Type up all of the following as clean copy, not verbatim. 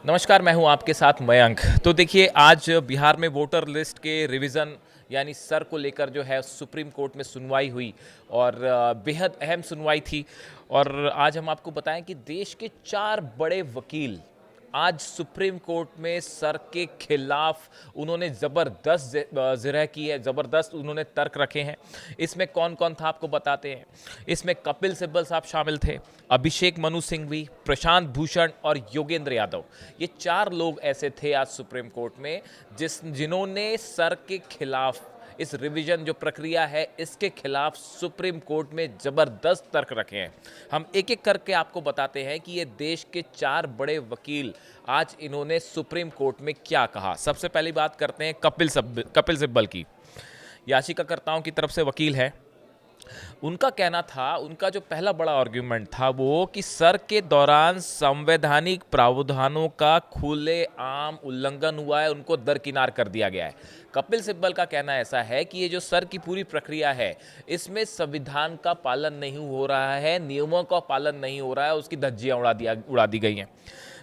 नमस्कार, मैं हूं आपके साथ मयंक। तो देखिए, आज बिहार में वोटर लिस्ट के रिवीजन यानी सर को लेकर जो है सुप्रीम कोर्ट में सुनवाई हुई और बेहद अहम सुनवाई थी। और आज हम आपको बताएं कि देश के 4 बड़े वकील आज सुप्रीम कोर्ट में सर के खिलाफ उन्होंने ज़बरदस्त ज़िरह की है, ज़बरदस्त उन्होंने तर्क रखे हैं। इसमें कौन कौन था आपको बताते हैं। इसमें कपिल सिब्बल साहब शामिल थे, अभिषेक मनु सिंघवी, प्रशांत भूषण और योगेंद्र यादव। ये 4 लोग ऐसे थे आज सुप्रीम कोर्ट में जिन्होंने सर के खिलाफ इस रिवीजन जो प्रक्रिया है इसके खिलाफ सुप्रीम कोर्ट में जबरदस्त तर्क रखे हैं। हम एक एक करके आपको बताते हैं कि ये देश के 4 बड़े वकील आज इन्होंने सुप्रीम कोर्ट में क्या कहा। सबसे पहली बात करते हैं कपिल सिब्बल की। याचिकाकर्ताओं की तरफ से वकील है। उनका कहना था, उनका जो पहला बड़ा आर्ग्यूमेंट था वो कि सर के दौरान संवैधानिक प्रावधानों का खुलेआम उल्लंघन हुआ है, उनको दरकिनार कर दिया गया है। कपिल सिब्बल का कहना ऐसा है कि ये जो सर की पूरी प्रक्रिया है इसमें संविधान का पालन नहीं हो रहा है, नियमों का पालन नहीं हो रहा है, उसकी धज्जियां उड़ा दी गई हैं।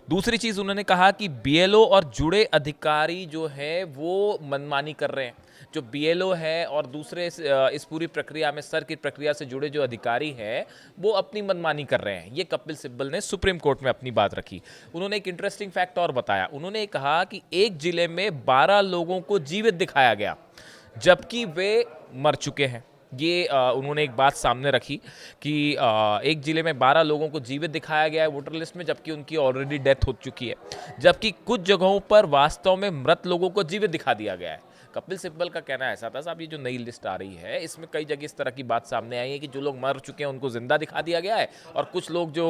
दूसरी चीज़ उन्होंने कहा कि बीएलओ और जुड़े अधिकारी जो है वो मनमानी कर रहे हैं। जो बीएलओ है और दूसरे इस पूरी प्रक्रिया में सर की प्रक्रिया से जुड़े जो अधिकारी हैं वो अपनी मनमानी कर रहे हैं। ये कपिल सिब्बल ने सुप्रीम कोर्ट में अपनी बात रखी। उन्होंने एक इंटरेस्टिंग फैक्ट और बताया। उन्होंने कहा कि एक जिले में 12 लोगों को जीवित दिखाया गया जबकि वे मर चुके हैं। ये उन्होंने एक बात सामने रखी कि एक जिले में 12 लोगों को जीवित दिखाया गया है वोटर लिस्ट में, जबकि उनकी ऑलरेडी डेथ हो चुकी है। जबकि कुछ जगहों पर वास्तव में मृत लोगों को जीवित दिखा दिया गया है। कपिल सिब्बल का कहना ऐसा था, साहब ये जो नई लिस्ट आ रही है इसमें कई जगह इस तरह की बात सामने आई है कि जो लोग मर चुके हैं उनको जिंदा दिखा दिया गया है और कुछ लोग जो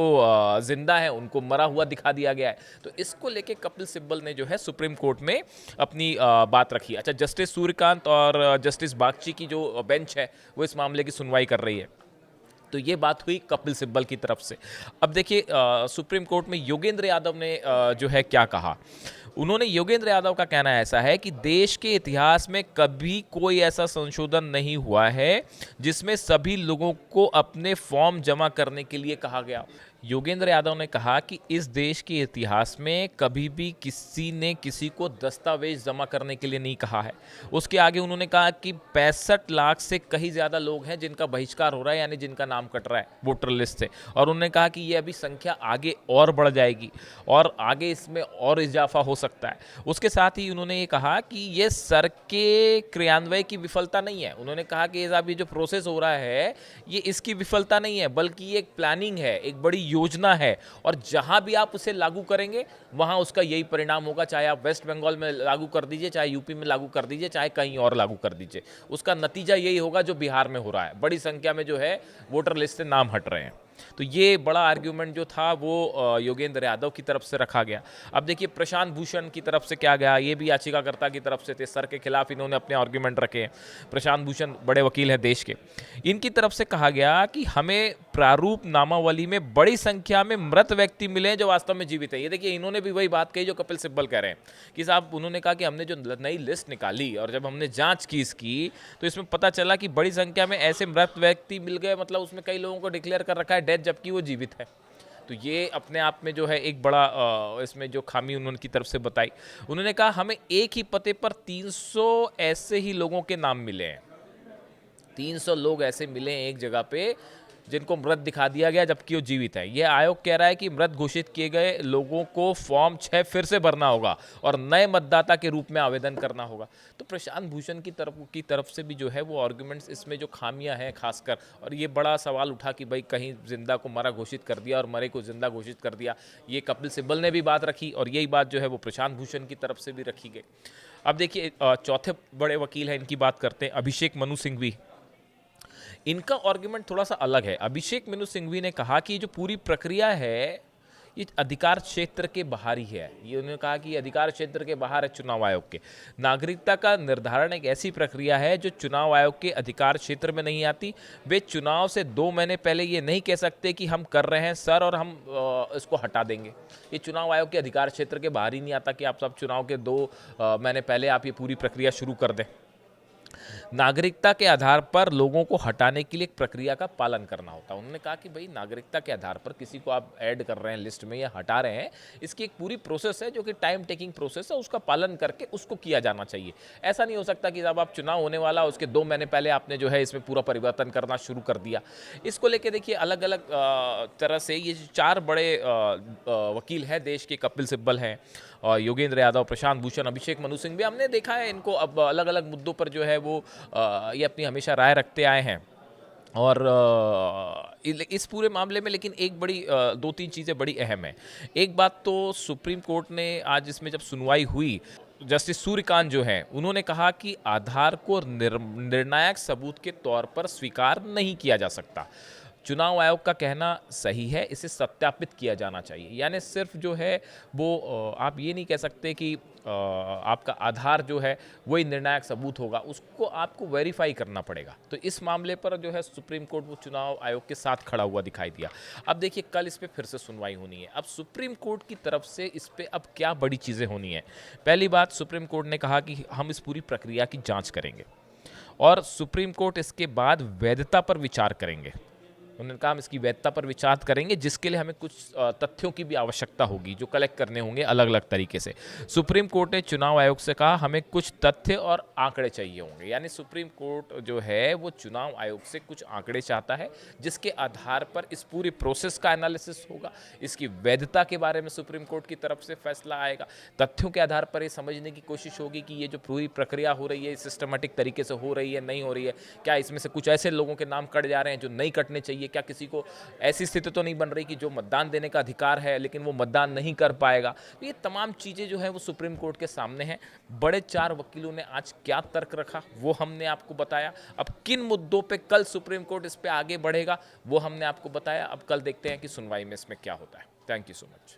जिंदा हैं उनको मरा हुआ दिखा दिया गया है। तो इसको लेके कपिल सिब्बल ने जो है सुप्रीम कोर्ट में अपनी बात रखी। अच्छा, जस्टिस सूर्यकांत और जस्टिस बागची की जो बेंच है वो इस मामले की सुनवाई कर रही है। तो ये बात हुई कपिल सिब्बल की तरफ से। अब देखिए, सुप्रीम कोर्ट में योगेंद्र यादव ने जो है क्या कहा। उन्होंने योगेंद्र यादव का कहना ऐसा है कि देश के इतिहास में कभी कोई ऐसा संशोधन नहीं हुआ है जिसमें सभी लोगों को अपने फॉर्म जमा करने के लिए कहा गया। योगेंद्र यादव ने कहा कि इस देश के इतिहास में कभी भी किसी ने किसी को दस्तावेज जमा करने के लिए नहीं कहा है। उसके आगे उन्होंने कहा कि 65 लाख से कहीं ज़्यादा लोग हैं जिनका बहिष्कार हो रहा है, यानी जिनका नाम कट रहा है वोटर लिस्ट से। और उन्होंने कहा कि ये अभी संख्या आगे और बढ़ जाएगी और आगे इसमें और इजाफा हो सकता है। उसके साथ ही उन्होंने ये कहा कि ये सर के क्रियान्वयन की विफलता नहीं है। उन्होंने कहा कि ये जो प्रोसेस हो रहा है ये इसकी विफलता नहीं है, बल्कि ये एक प्लानिंग है, एक बड़ी योजना है और जहां भी आप उसे लागू करेंगे वहां उसका यही परिणाम होगा। चाहे आप वेस्ट बंगाल में लागू कर दीजिए, चाहे यूपी में लागू कर दीजिए, चाहे कहीं और लागू कर दीजिए, उसका नतीजा यही होगा जो बिहार में हो रहा है। बड़ी संख्या में जो है वोटर लिस्ट से नाम हट रहे हैं। तो ये बड़ा आर्ग्यूमेंट जो था वो योगेंद्र यादव की तरफ से रखा गया। अब देखिए, प्रशांत भूषण की तरफ से क्या गया। ये भी याचिकाकर्ता की तरफ से थे, सर के खिलाफ इन्होंने अपने आर्ग्यूमेंट रखे हैं। प्रशांत भूषण बड़े वकील हैं देश के। इनकी तरफ से कहा गया कि हमें प्रारूप नामावली में बड़ी संख्या में मृत व्यक्ति मिले जो वास्तव में जीवित है। ये देखिए, इन्होंने भी वही बात कही जो कपिल सिब्बल कह रहे हैं कि साहब, उन्होंने कहा कि हमने जो नई लिस्ट निकाली और जब हमने जांच की इसकी, तो इसमें पता चला कि बड़ी संख्या में ऐसे मृत व्यक्ति मिल गए, मतलब उसमें कई लोगों को डिक्लेयर कर रखा है डेथ जबकि वो जीवित है। तो ये अपने आप में जो है एक बड़ा इसमें जो खामी उन्होंने की तरफ से बताई। उन्होंने कहा हमें एक ही पते पर 300 ऐसे ही लोगों के नाम मिले हैं। 300 लोग ऐसे मिले हैं एक जगह पे जिनको मृत दिखा दिया गया जबकि वो जीवित है। यह आयोग कह रहा है कि मृत घोषित किए गए लोगों को फॉर्म 6 फिर से भरना होगा और नए मतदाता के रूप में आवेदन करना होगा। तो प्रशांत भूषण की तरफ से भी जो है वो आर्गुमेंट्स, इसमें जो खामियां हैं खासकर, और ये बड़ा सवाल उठा कि भाई कहीं जिंदा को मरा घोषित कर दिया और मरे को जिंदा घोषित कर दिया। ये कपिल सिब्बल ने भी बात रखी और यही बात जो है वो प्रशांत भूषण की तरफ से भी रखी गई। अब देखिए, चौथे बड़े वकील हैं, इनकी बात करते हैं, अभिषेक मनु सिंघवी। इनका आर्ग्यूमेंट थोड़ा सा अलग है। अभिषेक मनु सिंघवी ने कहा कि जो पूरी प्रक्रिया है ये अधिकार क्षेत्र के बाहर ही है। ये उन्होंने कहा कि अधिकार क्षेत्र के बाहर है चुनाव आयोग के। नागरिकता का निर्धारण एक ऐसी प्रक्रिया है जो चुनाव आयोग के अधिकार क्षेत्र में नहीं आती। वे चुनाव से 2 महीने पहले ये नहीं कह सकते कि हम कर रहे हैं सर और हम इसको हटा देंगे। ये चुनाव आयोग के अधिकार क्षेत्र के बाहर ही नहीं आता कि आप सब चुनाव के 2 महीने पहले आप ये पूरी प्रक्रिया शुरू कर दें। नागरिकता के आधार पर लोगों को हटाने के लिए एक प्रक्रिया का पालन करना होता है। उन्होंने कहा कि भाई नागरिकता के आधार पर किसी को आप ऐड कर रहे हैं लिस्ट में या हटा रहे हैं, इसकी एक पूरी प्रोसेस है जो कि टाइम टेकिंग प्रोसेस है, उसका पालन करके उसको किया जाना चाहिए। ऐसा नहीं हो सकता कि जब आप चुनाव होने वाला उसके 2 महीने पहले आपने जो है इसमें पूरा परिवर्तन करना शुरू कर दिया। इसको लेके देखिए अलग अलग तरह से ये 4 बड़े वकील हैं देश के, कपिल सिब्बल हैं, योगेंद्र यादव, प्रशांत भूषण, अभिषेक मनु सिंह भी, हमने देखा है इनको अब अलग अलग मुद्दों पर जो है वो ये अपनी हमेशा राय रखते आए हैं। और इस पूरे मामले में लेकिन एक बड़ी 2-3 चीज़ें बड़ी अहम हैं। एक बात तो सुप्रीम कोर्ट ने आज इसमें जब सुनवाई हुई, जस्टिस सूर्यकांत जो हैं उन्होंने कहा कि आधार को निर्णायक सबूत के तौर पर स्वीकार नहीं किया जा सकता। चुनाव आयोग का कहना सही है, इसे सत्यापित किया जाना चाहिए। यानी सिर्फ जो है वो आप ये नहीं कह सकते कि आपका आधार जो है वही निर्णायक सबूत होगा, उसको आपको वेरीफाई करना पड़ेगा। तो इस मामले पर जो है सुप्रीम कोर्ट वो चुनाव आयोग के साथ खड़ा हुआ दिखाई दिया। अब देखिए कल इस पर फिर से सुनवाई होनी है। अब सुप्रीम कोर्ट की तरफ से इस पर अब क्या बड़ी चीज़ें होनी है। पहली बात, सुप्रीम कोर्ट ने कहा कि हम इस पूरी प्रक्रिया की जाँच करेंगे और सुप्रीम कोर्ट इसके बाद वैधता पर विचार करेंगे। उन्होंने कहा हम इसकी वैधता पर विचार करेंगे, जिसके लिए हमें कुछ तथ्यों की भी आवश्यकता होगी जो कलेक्ट करने होंगे अलग अलग तरीके से। सुप्रीम कोर्ट ने चुनाव आयोग से कहा हमें कुछ तथ्य और आंकड़े चाहिए होंगे। यानी सुप्रीम कोर्ट जो है वो चुनाव आयोग से कुछ आंकड़े चाहता है, जिसके आधार पर इस पूरी प्रोसेस का एनालिसिस होगा, इसकी वैधता के बारे में सुप्रीम कोर्ट की तरफ से फैसला आएगा। तथ्यों के आधार पर ये समझने की कोशिश होगी कि ये जो पूरी प्रक्रिया हो रही है सिस्टमेटिक तरीके से हो रही है, नहीं हो रही है, क्या इसमें से कुछ ऐसे लोगों के नाम कट जा रहे हैं जो नहीं कटने चाहिए, क्या किसी को ऐसी स्थिति तो नहीं बन रही कि जो मतदान देने का अधिकार है लेकिन वो मतदान नहीं कर पाएगा। तो ये तमाम चीज़ें जो है वो सुप्रीम कोर्ट के सामने हैं। बड़े 4 वकीलों ने आज क्या तर्क रखा वो हमने आपको बताया। अब किन मुद्दों पे कल सुप्रीम कोर्ट इस पे आगे बढ़ेगा वो हमने आपको बताया। अब कल देखते हैं कि सुनवाई में इसमें क्या होता है। Thank you so much.